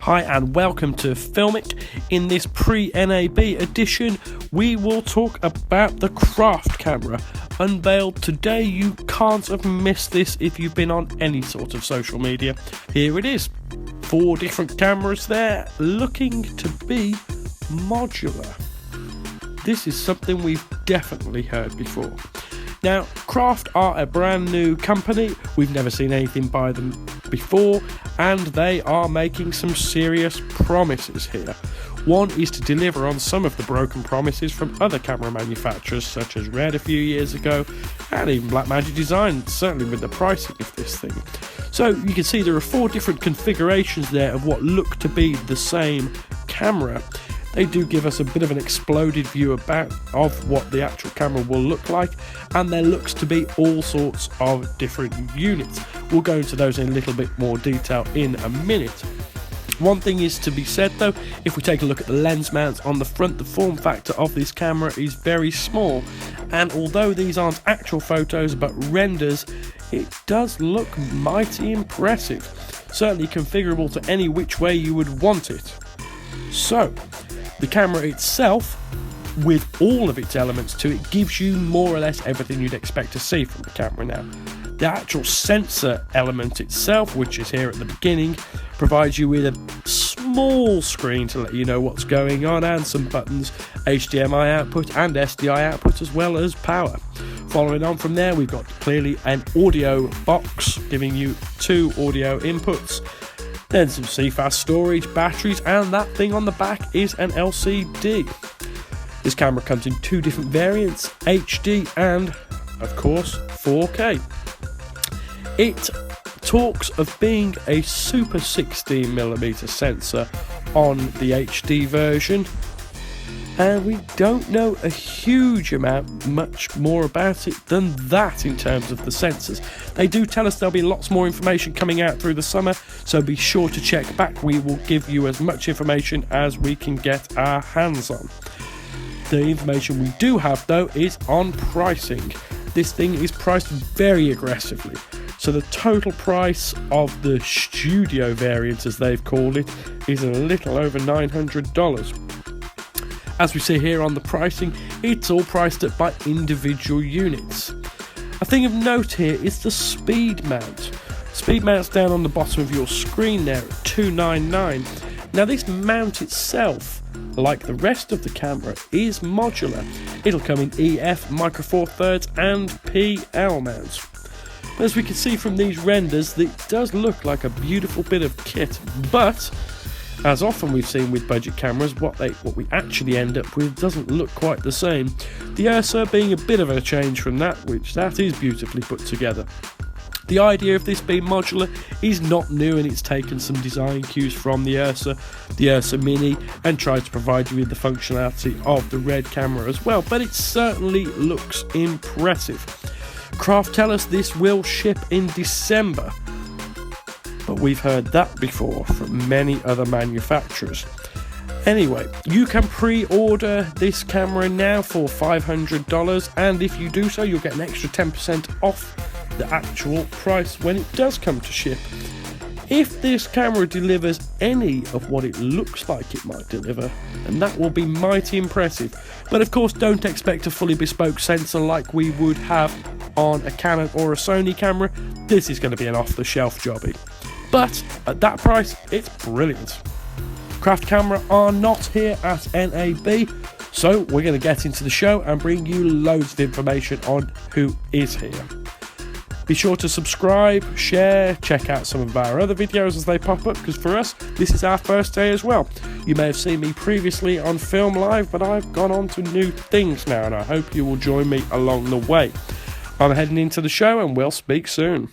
Hi and welcome to Filmic. In this pre-NAB edition, we will talk about the Craft camera. Unveiled today, you can't have missed this if you've been on any sort of social media. Here it is. 4 different cameras there, looking to be modular. This is something we've definitely heard before. Now, Craft are a brand new company. We've never seen anything by them before, and they are making some serious promises here. One is to deliver on some of the broken promises from other camera manufacturers such as Red a few years ago, and even Blackmagic Design, certainly with the pricing of this thing. So you can see there are 4 different configurations there of what look to be the same camera. They do give us a bit of an exploded view of what the actual camera will look like, and there looks to be all sorts of different units. We'll go into those in a little bit more detail in a minute. One thing is to be said though, if we take a look at the lens mounts on the front, the form factor of this camera is very small, and although these aren't actual photos but renders, it does look mighty impressive, certainly configurable to any which way you would want it. So, the camera itself, with all of its elements to it, gives you more or less everything you'd expect to see from the camera now. The actual sensor element itself, which is here at the beginning, provides you with a small screen to let you know what's going on, and some buttons, HDMI output and SDI output, as well as power. Following on from there, we've got clearly an audio box giving you 2 audio inputs, then some CFast storage, batteries, and that thing on the back is an LCD. This camera comes in 2 different variants, HD and, of course, 4K. It talks of being a super 16mm sensor on the HD version, and we don't know a huge amount, much more about it than that in terms of the sensors. They do tell us there'll be lots more information coming out through the summer, so be sure to check back. We will give you as much information as we can get our hands on. The information we do have though is on pricing. This thing is priced very aggressively. So the total price of the studio variant, as they've called it, is a little over $900. As we see here on the pricing, it's all priced up by individual units. A thing of note here is the speed mount. Speed mount's down on the bottom of your screen there at $299. Now this mount itself, like the rest of the camera, is modular. It'll come in EF, micro four thirds and PL mounts. But as we can see from these renders, it does look like a beautiful bit of kit, but as often we've seen with budget cameras, what we actually end up with doesn't look quite the same. The Ursa being a bit of a change from that, which that is beautifully put together. The idea of this being modular is not new, and it's taken some design cues from the Ursa Mini, and tried to provide you with the functionality of the Red camera as well, but it certainly looks impressive. Craft tell us this will ship in December, but we've heard that before from many other manufacturers. Anyway, you can pre-order this camera now for $500, and if you do so, you'll get an extra 10% off the actual price when it does come to ship. If this camera delivers any of what it looks like it might deliver, then that will be mighty impressive. But of course, don't expect a fully bespoke sensor like we would have on a Canon or a Sony camera. This is going to be an off-the-shelf jobby. But at that price, it's brilliant. Craft camera are not here at NAB, so we're going to get into the show and bring you loads of information on who is here. Be sure to subscribe, share, check out some of our other videos as they pop up, because for us, this is our first day as well. You may have seen me previously on Film Live, but I've gone on to new things now, and I hope you will join me along the way. I'm heading into the show, and we'll speak soon.